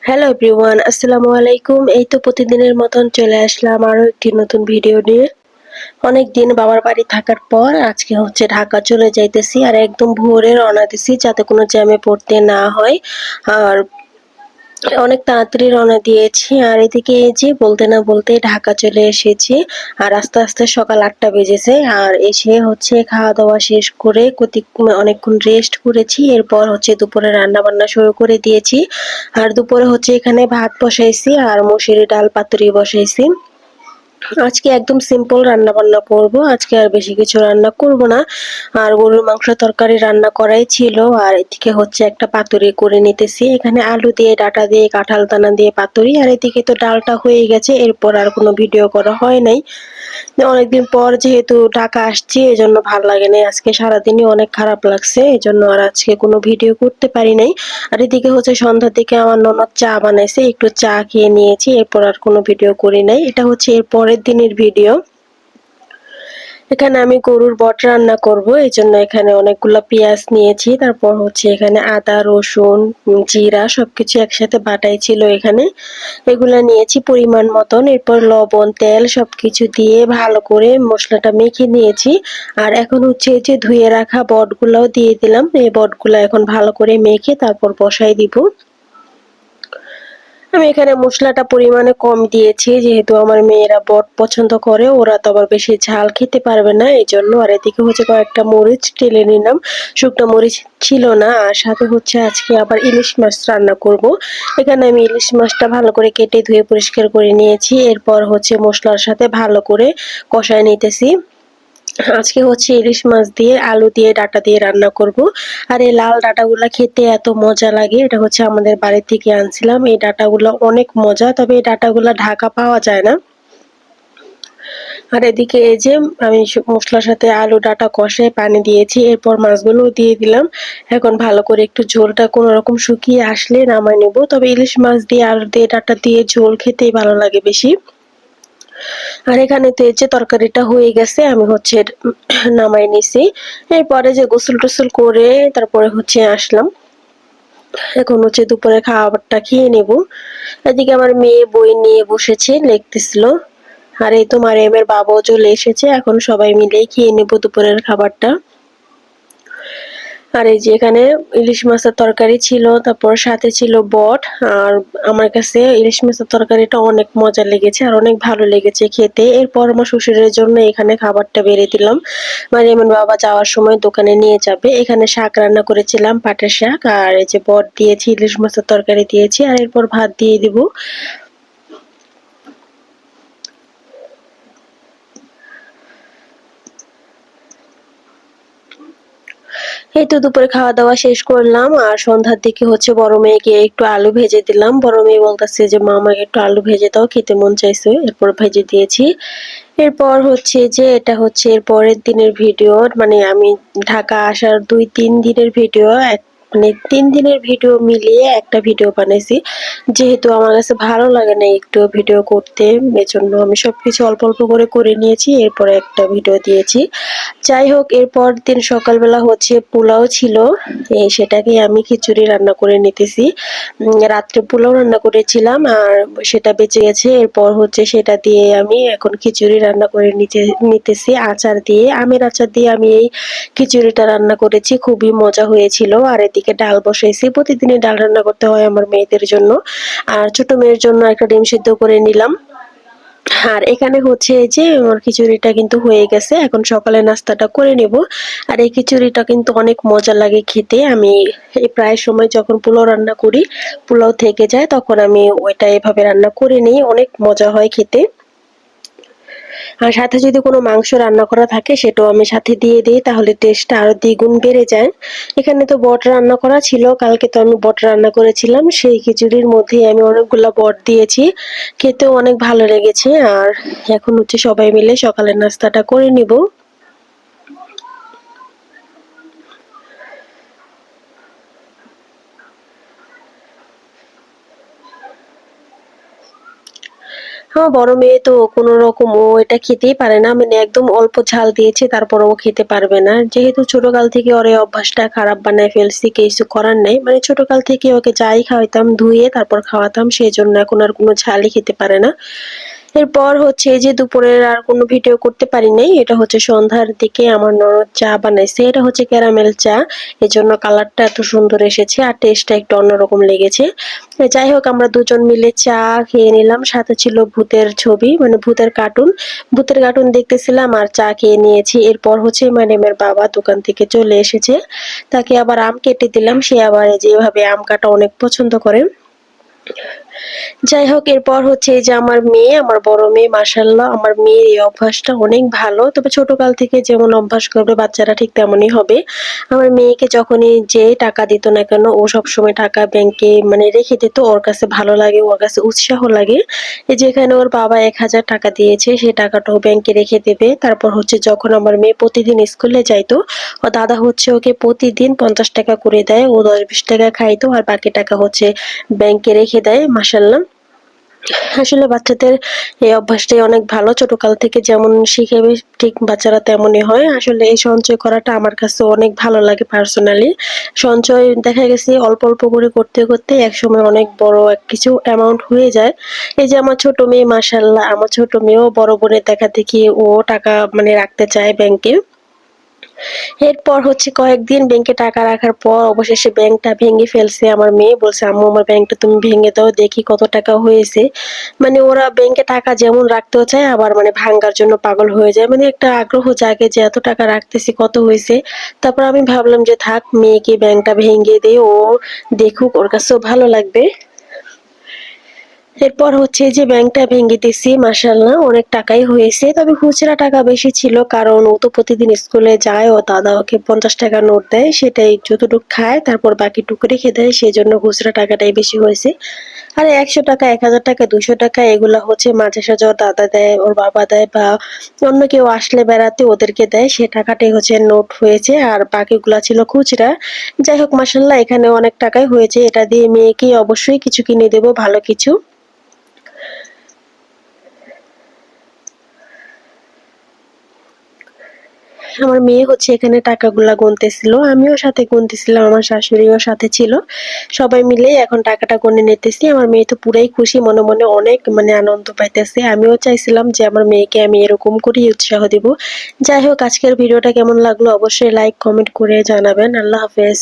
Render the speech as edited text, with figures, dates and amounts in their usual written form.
Hello everyone, আসসালামু আলাইকুম। এই তো প্রতিদিনের মতন চলে আসলাম আরো একটি নতুন ভিডিও নিয়ে। অনেকদিন বাবার বাড়ি থাকার পর আজকে হচ্ছে ঢাকা চলে যাইতেছি আর একদম ভোরে রওনা দিছি যাতে কোনো জ্যামে পড়তে না হয়। আর অনেক তাড়াতাড়ি রওনা দিয়েছি আর এদিকে এই যে বলতে না বলতেই ঢাকা চলে এসেছি। আর আস্তে আস্তে সকাল ৮টা বেজেছে আর এসে হচ্ছে খাওয়া দাওয়া শেষ করে অনেকক্ষণ রেস্ট করেছি। এরপর হচ্ছে দুপুরে রান্না বান্না শুরু করে দিয়েছি। আর দুপুরে হচ্ছে এখানে ভাত বসাইছি আর মসুরি ডাল পাতুরি বসাইছি। আজকে একদম সিম্পল রান্না-বান্না করব। আজকে আর বেশি কিছু রান্না করব না। আর গরুর মাংস তরকারি রান্না করাই ছিল। আর এদিকে হচ্ছে একটা পাতুরি করে নিতেছি। এখানে আলু দিয়ে, ডাঁটা দিয়ে, কাঁঠাল দানা দিয়ে পাতুরি। আর এদিকে তো ডালটা হয়ে গেছে। এরপর আর কোনো ভিডিও করা হয় নাই। অনেকদিন পর যেহেতু ঢাকা আসছি এজন্য ভাল লাগে নাই। আজকে সারাদিনই অনেক খারাপ লাগছে। এজন্য আর আজকে কোনো ভিডিও করতে পারি নাই। আর এদিকে হচ্ছে সন্ধ্যার দিকে আমার ননদ চা বানাইছে। একটু চা খেয়ে নিয়েছি। এরপর আর কোনো ভিডিও করি নাই। এটা হচ্ছে এর পরের দিনের ভিডিও। এখানে আমি গরুর বট রান্না করব। এজন্য এখানে অনেকগুলা পেঁয়াজ নিয়েছি। তারপর হচ্ছে এখানে আদা, রসুন, জিরা সবকিছু একসাথে বাটাই ছিল এখানে। এগুলা নিয়েছি পরিমাণ মতন। এরপর লবণ, তেল সবকিছু দিয়ে ভালো করে মসলাটা মেখে নিয়েছি। আর এখন হচ্ছে এই যে ধুয়ে রাখা বটগুলাও দিয়ে দিলাম। এই বটগুলা এখন ভালো করে মেখে তারপর বসাই দিব। আমি এখানে মসলাটা পরিমাণে কম দিয়েছি যেহেতু আমার মেয়েরা বট পছন্দ করে, ওরা তো আবার বেশি ঝাল খেতে পারবে না এজন্য। আর এদিকে হচ্ছে কয়েকটা মরিচ টেলে নিলাম, শুকনো মরিচ ছিল না। আর সাথে হচ্ছে আজকে আবার ইলিশ মাছ রান্না করব। এখানে আমি ইলিশ মাছটা ভালো করে কেটে ধুয়ে পরিষ্কার করে নিয়েছি। এরপর হচ্ছে মশলার সাথে ভালো করে কষায় নিতেছি। আজকে হচ্ছে ইলিশ মাছ দিয়ে আলু দিয়ে ডাঁটা দিয়ে রান্না করব। আর এই লাল ডাঁটাগুলা খেতে এত মজা লাগে। এটা হচ্ছে আমাদের বাড়ি থেকে আনছিলাম। এই ডাঁটাগুলা অনেক মজা, তবে এই ডাঁটাগুলা ঢাকা পাওয়া যায় না। আর এদিকে এই যে আমি মশলার সাথে আলু ডাঁটা কষায় পানি দিয়েছি। এরপর মাছগুলোও দিয়ে দিলাম। এখন ভালো করে একটু ঝোলটা কোনো রকম শুকিয়ে আসলে নামায় নেব। তবে ইলিশ মাছ দিয়ে আলু দিয়ে ডাঁটা দিয়ে ঝোল খেতেই ভালো লাগে বেশি। আর এখানে তো এই যে তরকারিটা হয়ে গেছে, আমি হচ্ছে নামাই নিছি। এরপরে যে গোসল টোসল করে তারপরে হচ্ছে আসলাম। এখন হচ্ছে দুপুরে খাবারটা খেয়ে নেব। এদিকে আমার মেয়ে বই নিয়ে বসেছে, লিখতেছিল। আর এই তো মারিয়ামের বাবাও চলে এসেছে। এখন সবাই মিলেই খেয়ে নেব দুপুরের খাবারটা। আর এই যে এখানে ইলিশ মাছের তরকারি ছিল, তারপর সাথে ছিল বট। আর আমার কাছে ইলিশ মাছের তরকারিটা অনেক মজা লেগেছে আর অনেক ভালো লেগেছে খেতে। এরপর আমার শ্বশুরের জন্য এখানে খাবারটা বেড়ে দিলাম। মারিয়ামের বাবা যাওয়ার সময় দোকানে নিয়ে যাবে। এখানে শাক রান্না করেছিলাম, পাটের শাক। আর এই যে বট দিয়েছি, ইলিশ মাছের তরকারি দিয়েছি। আর এরপর ভাত দিয়ে দিব। এই তো দুপুরে খাওয়া-দাওয়া শেষ করলাম। আর সন্ধ্যার দিকে হচ্ছে বড় মেয়েকে একটু আলু ভেজে দিলাম। বড় মেয়ে বলতেছে যে, "মা আমাকে একটু আলু ভেজে দাও, খেতে মন চাইছে।" এরপর ভেজে দিয়েছি। এরপর হচ্ছে যে এটা হচ্ছে এর পরের দিনের ভিডিও। মানে আমি ঢাকা আসার ২-৩ দিনের ভিডিও মানে ৩ দিনের ভিডিও মিলিয়ে একটা ভিডিও বানাইছি। যেহেতু আমার কাছে ভালো লাগে না একটুও ভিডিও করতে, এজন্য আমি সবকিছু অল্প, অল্প করে নিয়েছি। এরপরে একটা ভিডিও দিয়েছি। যাই হোক, এর পরদিন সকালবেলা হচ্ছে পোলাও ছিল। সেটাকে আমি খিচুড়ি রান্না করে নিতেছি। রাত্রে পোলাও রান্না করেছিলাম আর সেটা বেঁচে গেছে। এরপর হচ্ছে সেটা দিয়ে আমি এখন খিচুড়ি রান্না করে নিতেছি আচার দিয়ে। আমের আচার দিয়ে আমি এই খিচুড়িটা রান্না করেছি। খুবই মজা হয়েছিল। আর এদিকে ডাল বসাইছি। প্রতিদিনই ডাল রান্না করতে হয় আমার মেয়েদের জন্য। আর ছোট মেয়ের জন্য একটা ডিম সিদ্ধ করে নিলাম। আর এখানে হচ্ছে এই যে আমার খিচুড়িটা কিন্তু হয়ে গেছে। এখন সকালের নাস্তাটা করে নেব। আর এই খিচুড়িটা কিন্তু অনেক মজা লাগে খেতে। আমি এই প্রায় সময় যখন পোলাও রান্না করি, পোলাও থেকে যায় তখন আমি ওইটা এভাবে রান্না করে নিই। অনেক মজা হয় খেতে। আর সাথে যদি কোনো মাংস রান্না করা থাকে সেটাও আমি সাথে দিয়ে দিই, তাহলে টেস্টটা আরো দ্বিগুণ বেড়ে যায়। এখানে তো বট রান্না করা ছিল, কালকে তো আমি বট রান্না করেছিলাম। সেই খিচুড়ির মধ্যেই আমি অনেকগুলা বট দিয়েছি। খেতেও অনেক ভালো লেগেছে। আর এখন হচ্ছে সবাই মিলে সকালের নাস্তাটা করে নিব। আমার বড় মেয়ে তো কোনো রকম ও এটা খেতেই পারে না, মানে একদম অল্প ঝাল দিয়েছে তারপর ও খেতে পারবে না। যেহেতু ছোটকাল থেকে ওর এই অভ্যাসটা খারাপ বানায় ফেলছি, কিছু করার নেই। মানে ছোটকাল থেকে ওকে যাই খাওয়াইতাম ধুয়ে তারপর খাওয়াতাম, সেজন্য এখন আর কোনো ঝালই খেতে পারে না। এরপর হচ্ছে এই যে দুপুরের আর কোনো ভিডিও করতে পারি নাই। এটা হচ্ছে সন্ধ্যার দিকে আমার ননদ চা বানাইছে। এটা হচ্ছে ক্যারামেল চা। এজন্য কালারটা এত সুন্দর এসেছে আর টেস্টটা একটু অন্যরকম লেগেছে। যাই হোক আমরা দুজন মিলে চা খেয়ে নিলাম। সাথে ছিল ভূতের ছবি, মানে ভূতের কার্টুন। ভূতের কার্টুন দেখতেছিলাম আর চা খেয়ে নিয়েছি। এরপর হচ্ছে ম্যাডামের বাবা দোকান থেকে চলে এসেছে। তাকে আবার আম কেটে দিলাম। সে আবার যেভাবে আম কাটা অনেক পছন্দ করে। যাই হোক এরপর হচ্ছে এই যে আমার মেয়ে, আমার বড় মেয়ে, মাশাআল্লাহ আমার মেয়ের এই অভ্যাসটা অনেক ভালো। তবে ছোটকাল থেকে যেমন অভ্যাস করবে বাচ্চারা ঠিক তেমনই হবে। আমার মেয়েকে যখনই যে টাকা দিত না কেন ও সবসময় টাকা ব্যাংকে মানে রেখে দিত। ওর কাছে ভালো লাগে, ওর কাছে উৎসাহ লাগে। এই যে এখানে ওর বাবা ১,০০০ টাকা দিয়েছে, সেই টাকাটাও ব্যাংকে রেখে দেবে। তারপর হচ্ছে যখন আমার মেয়ে প্রতিদিন স্কুলে যাইতো, ওর দাদা হচ্ছে ওকে প্রতিদিন ৫০ টাকা করে দেয়। ও ১০-২০ টাকা খাইতো আর বাকি টাকা হচ্ছে ব্যাংকে রেখে দেয়। মাশাআল্লাহ। আসলে বাচ্চাদের এই অভ্যাসটাই অনেক ভালো। ছোটকাল থেকে যেমন শিখাবে ঠিক বাচ্চারা তেমনই হয়। আসলে এই সঞ্চয় করাটা আমার কাছে অনেক ভালো লাগে পার্সোনালি। সঞ্চয় দেখা গেছে অল্প, অল্প করে করতে, করতে একসময় অনেক বড় কিছু অ্যামাউন্ট হয়ে যায়। এই যে আমার ছোট মেয়ে মাশাআল্লাহ, আমার ছোট মেয়েও বড় বোনের দেখাদেখি ও টাকা মানে রাখতে চায় ব্যাংকে। এরপর হচ্ছে কয়েকদিন ব্যাংকে টাকা রাখার পর অবশেষে ব্যাংকটা ভেঙে ফেলছে আমার মেয়ে। বলছে, "আম্মু আমার ব্যাংকটা তুমি ভেঙে দাও, দেখি কত টাকা হয়েছে।" মানে ওরা ব্যাংকে টাকা যেমন রাখতেও চায় আবার মানে ভাঙার জন্য পাগল হয়ে যায়। মানে একটা আগ্রহ জাগে যে এত টাকা রাখতেছি কত হইছে। তারপর আমি ভাবলাম যে থাক মেয়েকে ব্যাংকটা ভেঙে দেই, ও দেখুক ওর কাছেও ভালো লাগবে। এরপর হচ্ছে যে ব্যাংকটা ভেঙে দিছি, মাশাআল্লাহ অনেক টাকাই হয়েছে। তবে খুচরা টাকা বেশি ছিল কারণ ও তো প্রতিদিন স্কুলে যায়, ও দাদা ওকে ৫০ টাকা নোট দেয়, সেটাই যতটুক খায় তারপর বাকিটুকু রেখে দেয়, সেজন্য খুচরা টাকাটাই বেশি হয়েছে। আর ১০০ টাকা, ১,০০০ টাকা, ২০০ টাকা এগুলা হচ্ছে মাঝে সাঝে ওর দাদা দেয়, ওর বাবা দেয় বা অন্য কেউ আসলে বেড়াতে ওদেরকে দেয়, সে টাকাটাই হচ্ছে নোট হয়েছে আর বাকিগুলা ছিল খুচরা। যাই হোক মাশাআল্লাহ এখানে অনেক টাকাই হয়েছে। এটা দিয়ে মেয়েকে অবশ্যই কিছু কিনে দেব, ভালো কিছু। আমার মেয়ে হচ্ছে এখানে টাকাগুলা গুনতেছিল, আমিও সাথে গুনতেছিলাম, আমার শাশুড়িও সাথে ছিল। সবাই মিলে এখন টাকাটা গুনে নিতেছি। আমার মেয়ে তো পুরাই খুশি, মনে, মনে অনেক মানে আনন্দ পাইতেছে। আমিও চাইছিলাম যে আমার মেয়েকে আমি এরকম করেই উৎসাহ দিব। যাই হোক আজকের ভিডিওটা কেমন লাগলো অবশ্যই লাইক, কমেন্ট করে জানাবেন। আল্লাহ হাফেজ।